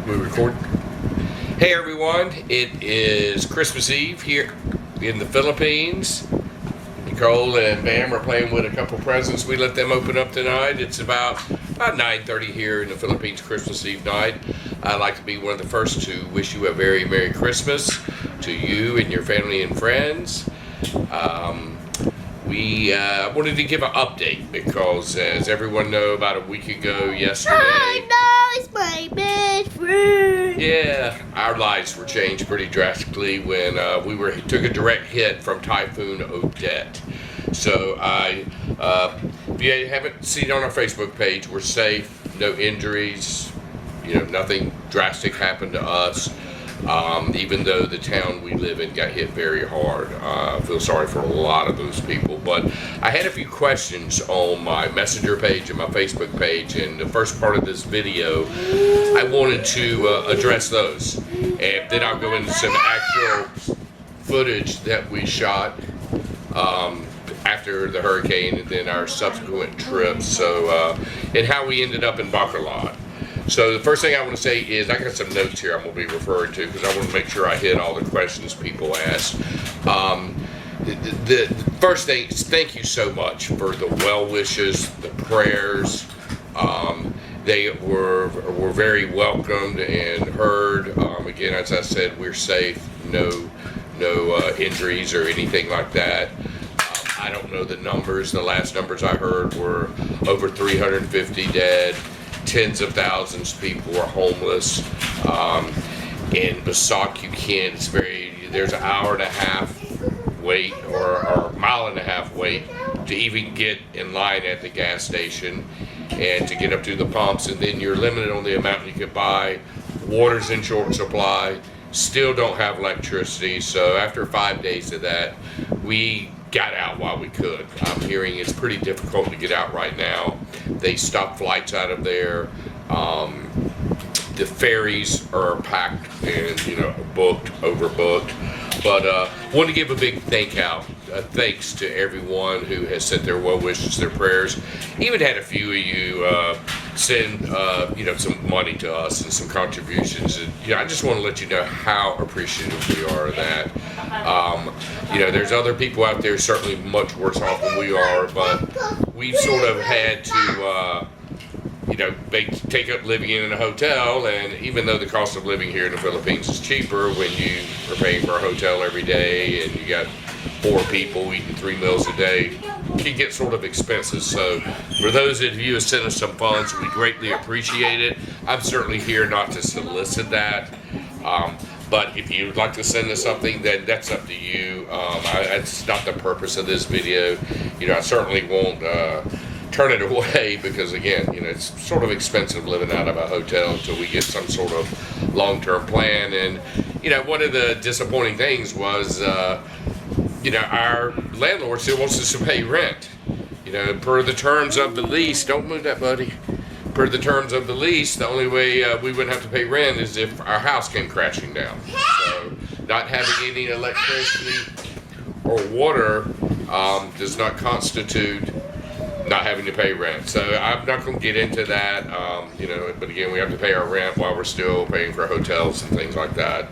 We record. Hey everyone, it is Christmas Eve here in the Philippines. Nicole and Bam are playing with a couple presents. We let them open up tonight. It's about 9:30 here in the Philippines, Christmas Eve night. I'd like to be one of the first to wish you a very Merry Christmas to you and your family and friends. We wanted to give an update because, as everyone know, about a week ago yesterday, I know, it's my best friend. yeah, our lives were changed pretty drastically when we took a direct hit from Typhoon Odette. So if you haven't seen it on our Facebook page, we're safe, no injuries, nothing drastic happened to us. Even though the town we live in got hit very hard. I feel sorry for a lot of those people. But I had a few questions on my Messenger page and my Facebook page, and the first part of this video, I wanted to address those. And then I'll go into some actual footage that we shot after the hurricane and then our subsequent trips. So, and how we ended up in Bacolod. So the first thing I want to say is I got some notes here I'm going to be referring to because I want to make sure I hit all the questions people ask. The first thing is thank you so much for the well wishes, the prayers. They were very welcomed and heard. Again, as I said, we're safe, no injuries or anything like that. I don't know the numbers. The last numbers I heard were over 350 dead. Tens of thousands of people are homeless. In Basak, there's an hour and a half wait or a mile and a half wait to even get in line at the gas station and to get up to the pumps, and then you're limited on the amount you can buy. Water's in short supply, still don't have electricity, so after 5 days of that, we got out while we could. I'm hearing it's pretty difficult to get out right now. They stopped flights out of there. The ferries are packed and overbooked. But want to give a big thanks to everyone who has sent their well wishes, their prayers. Even had a few of you send some money to us and some contributions. And I just want to let you know how appreciative we are of that. There's other people out there certainly much worse off than we are, but we've sort of had to take up living in a hotel, and even though the cost of living here in the Philippines is cheaper when you are paying for a hotel every day and you got 4 people eating 3 meals a day, it can get sort of expensive. So for those of you who have sent us some funds, we greatly appreciate it. I'm certainly here not to solicit that. But if you'd like to send us something, then that's up to you. That's not the purpose of this video. I certainly won't turn it away because, again, it's sort of expensive living out of a hotel until we get some sort of long-term plan. And, one of the disappointing things was, our landlord still wants us to pay rent. Per the terms of the lease, don't move that, buddy. Per the terms of the lease, the only way we wouldn't have to pay rent is if our house came crashing down. So not having any electricity or water does not constitute not having to pay rent. So I'm not going to get into that, but again, we have to pay our rent while we're still paying for hotels and things like that.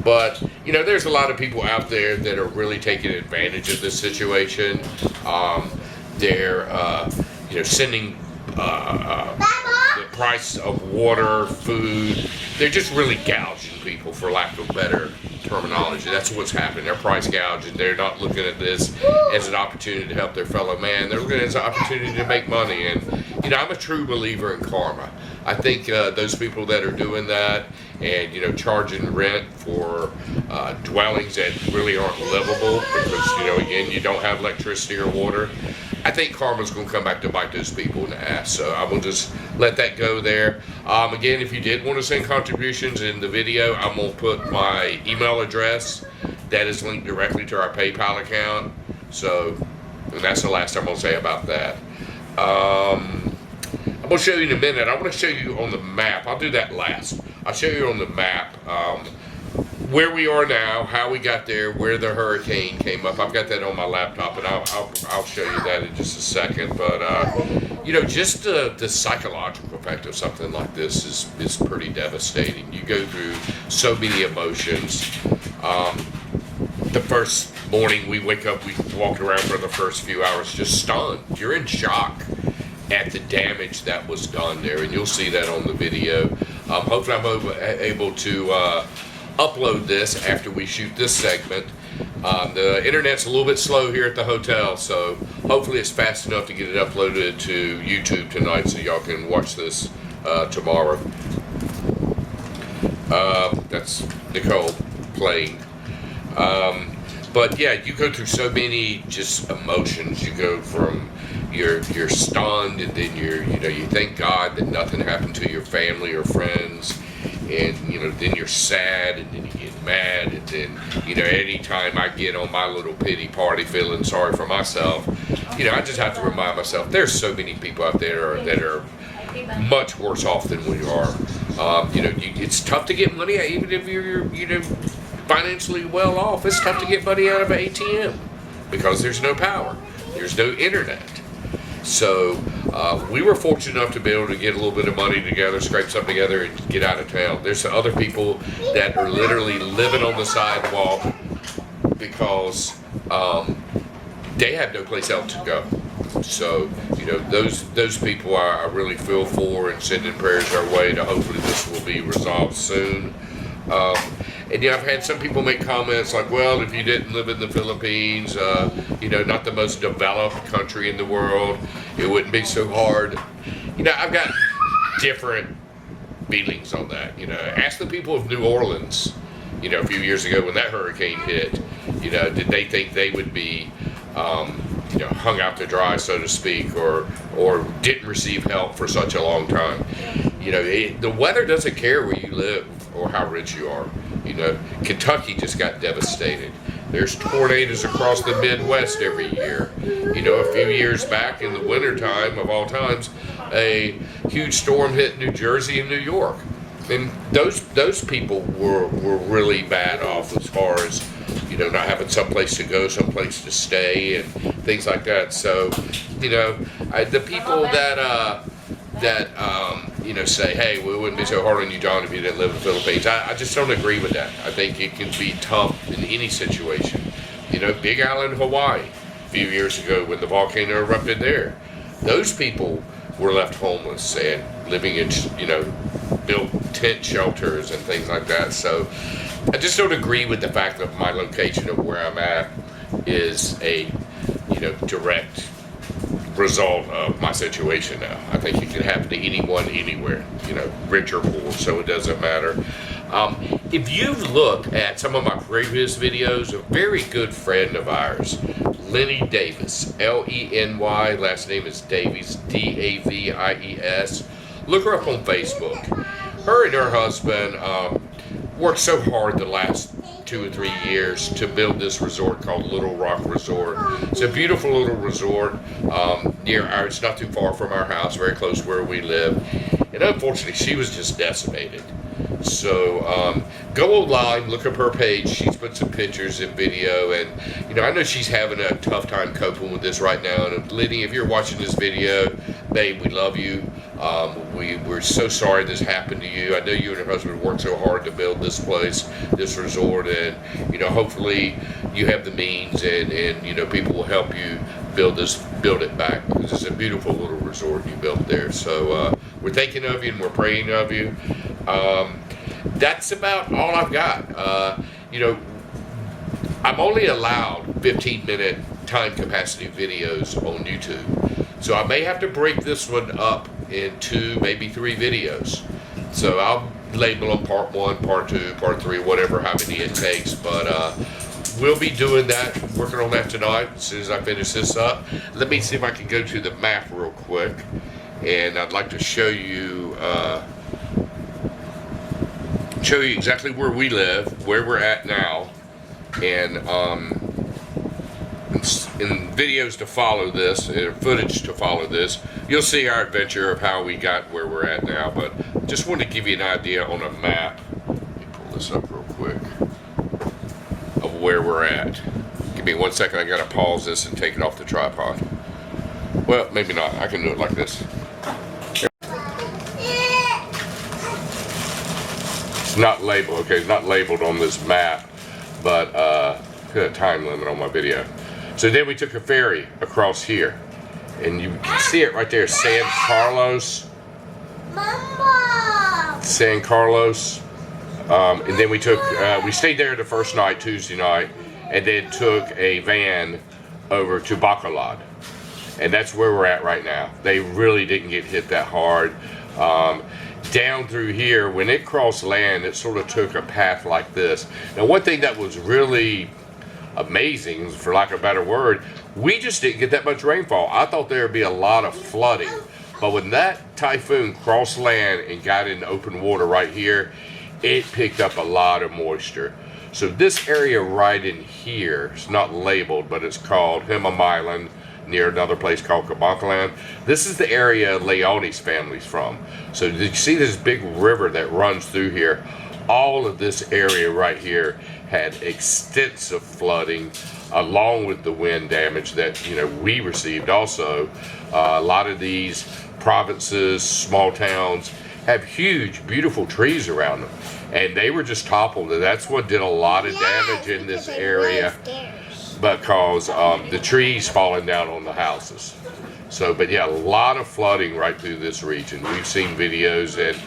But, there's a lot of people out there that are really taking advantage of this situation. They're, sending the price of water, food. They're just really gouging people, for lack of better terminology. That's what's happening. They're price gouging. They're not looking at this as an opportunity to help their fellow man. They're looking at it as an opportunity to make money. And, I'm a true believer in karma. I think those people that are doing that and, charging rent for dwellings that really aren't livable because, again, you don't have electricity or water, I think karma's going to come back to bite those people in the ass. So I will just let that go there. Again, if you did want to send contributions in the video, I'm going to put my email address. That is linked directly to our PayPal account. So that's the last I'm going to say about that. I'm going to show you in a minute. I want to show you on the map. I'll do that last. I'll show you on the map where we are now, how we got there, where the hurricane came up. I've got that on my laptop, and I'll show you that in just a second. But just the psychological impact of something like this is pretty devastating. You go through so many emotions. The first morning we wake up, we walked around for the first few hours just stunned. You're in shock at the damage that was done there, and you'll see that on the video. Hopefully I'm able to upload this after we shoot this segment. The internet's a little bit slow here at the hotel, so hopefully it's fast enough to get it uploaded to YouTube tonight so y'all can watch this tomorrow. That's Nicole playing. But yeah, you go through so many just emotions. You go from you're stunned, and then you thank God that nothing happened to your family or friends, and then you're sad, and then you get mad, and then anytime I get on my little pity party feeling sorry for myself, I just have to remind myself there's so many people out there that are much worse off than we are. It's tough to get money, even if you're financially well off. It's tough to get money out of an ATM because there's no power, there's no internet. So we were fortunate enough to be able to get a little bit of money together, scrape something together, and get out of town. There's other people that are literally living on the sidewalk because they have no place else to go. So those people I really feel for, and sending prayers our way to hopefully this will be resolved soon. And I've had some people make comments like, well, if you didn't live in the Philippines, not the most developed country in the world, it wouldn't be so hard. I've got different feelings on that. Ask the people of New Orleans, a few years ago when that hurricane hit, did they think they would be, hung out to dry, so to speak, or didn't receive help for such a long time? The weather doesn't care where you live or how rich you are. Kentucky just got devastated. There's tornadoes across the Midwest every year. A few years back in the wintertime of all times, a huge storm hit New Jersey and New York. And those people were really bad off as far as, not having someplace to go, someplace to stay, and things like that. So, the people that say, hey, we wouldn't be so hard on you, John, if you didn't live in the Philippines. I just don't agree with that. I think it can be tough in any situation. Big Island, Hawaii, a few years ago when the volcano erupted there, those people were left homeless and living in, built tent shelters and things like that. So I just don't agree with the fact that my location of where I'm at is a, direct result of my situation now. I think it can happen to anyone, anywhere, rich or poor, so it doesn't matter. If you've looked at some of my previous videos, a very good friend of ours, Lenny Davis, Leny, last name is Davies, Davies. Look her up on Facebook. Her and her husband worked so hard the last 2 or 3 years to build this resort called Little Rock Resort. It's a beautiful little resort it's not too far from our house, very close where we live. And unfortunately, she was just decimated. So go online, look up her page. She's put some pictures and video, and I know she's having a tough time coping with this right now. And Lenny, if you're watching this video, babe, we love you. We're so sorry this happened to you. I know you and your husband worked so hard to build this place, this resort, and hopefully you have the means, and people will help you build it back, because it's a beautiful little resort you built there. So we're thinking of you and we're praying of you. That's about all I've got. I'm only allowed 15-minute time capacity videos on YouTube. So I may have to break this one up in 2, maybe 3 videos. So I'll label them part 1, part 2, part 3, whatever, how many it takes. But we'll be doing that, working on that tonight as soon as I finish this up. Let me see if I can go to the map real quick. And I'd like to show you exactly where we live, where we're at now, and in videos to follow this, footage to follow this, you'll see our adventure of how we got where we're at now. But just want to give you an idea on a map. Let me pull this up real quick of where we're at. Give me 1 second. I gotta pause this and take it off the tripod. Well, maybe not. I can do it like this. It's not labeled. Okay, it's not labeled on this map, but got a time limit on my video. So then we took a ferry across here, and you can see it right there, San Carlos. Mama. San Carlos. And then we took, we stayed there the first night, Tuesday night, and then took a van over to Bacolod. And that's where we're at right now. They really didn't get hit that hard. Down through here, when it crossed land, it sort of took a path like this. Now, one thing that was really amazing, for lack of a better word, we just didn't get that much rainfall. I thought there would be a lot of flooding. But when that typhoon crossed land and got in open water right here, it picked up a lot of moisture. So this area right in here is not labeled, but it's called Himam Island, near another place called Cabancaland. This is the area Leone's family's from. So did you see this big river that runs through here? All of this area right here had extensive flooding, along with the wind damage that we received also. A lot of these provinces, small towns, have huge, beautiful trees around them, and they were just toppled. And that's what did a lot of damage in this area, because the trees falling down on the houses. So, but yeah, a lot of flooding right through this region. We've seen videos, and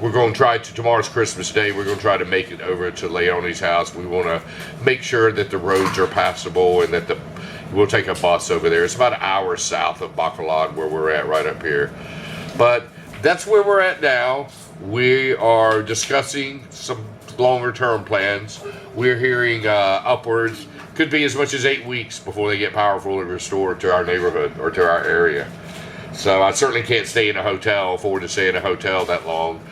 we're going to try to, tomorrow's Christmas Day, we're going to try to make it over to Leone's house. We want to make sure that the roads are passable, and that we'll take a bus over there. It's about an hour south of Bacolod, where we're at right up here. But that's where we're at now. We are discussing some longer term plans. We're hearing upwards, could be as much as 8 weeks before they get power fully restored to our neighborhood or to our area. So I certainly can't stay in a hotel, afford to stay in a hotel that long.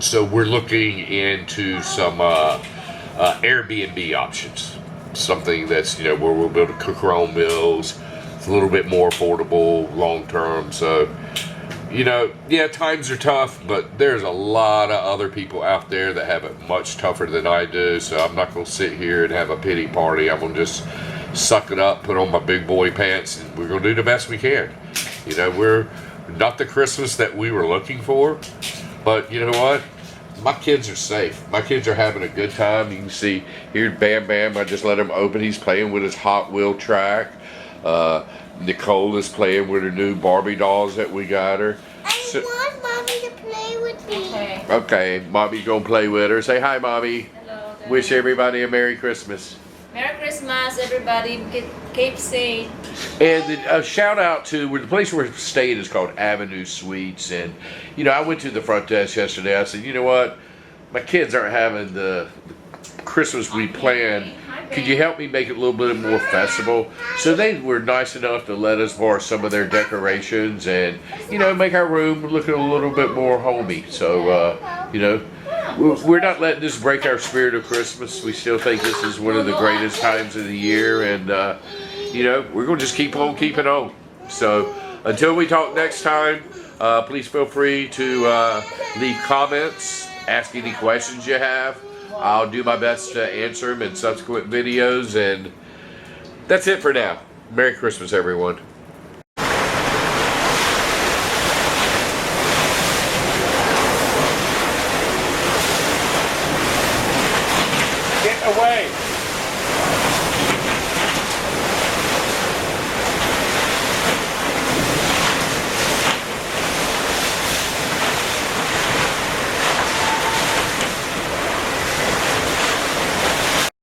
So we're looking into some Airbnb options. Something that's, where we'll be able to cook our own meals. It's a little bit more affordable long term. So, yeah, times are tough, but there's a lot of other people out there that have it much tougher than I do. So I'm not going to sit here and have a pity party. I'm going to just suck it up, put on my big boy pants, and we're going to do the best we can. We're not the Christmas that we were looking for, but you know what? My kids are safe. My kids are having a good time. You can see here, Bam Bam, I just let him open. He's playing with his Hot Wheel track. Nicole is playing with her new Barbie dolls that we got her. I want Mommy to play with me. Okay, Mommy's gonna play with her. Say hi, Mommy. Hello. Wish everybody a Merry Christmas. Merry Christmas, everybody. Keep safe. And a shout out to the place we're staying is called Avenue Suites. And I went to the front desk yesterday. I said, you know what? My kids aren't having the Christmas we planned. Could you help me make it a little bit more festival? So they were nice enough to let us borrow some of their decorations and, make our room look a little bit more homey. So, we're not letting this break our spirit of Christmas. We still think this is one of the greatest times of the year. And, we're going to just keep on keeping on. So until we talk next time, please feel free to leave comments, ask any questions you have. I'll do my best to answer them in subsequent videos, and that's it for now. Merry Christmas, everyone. Get away!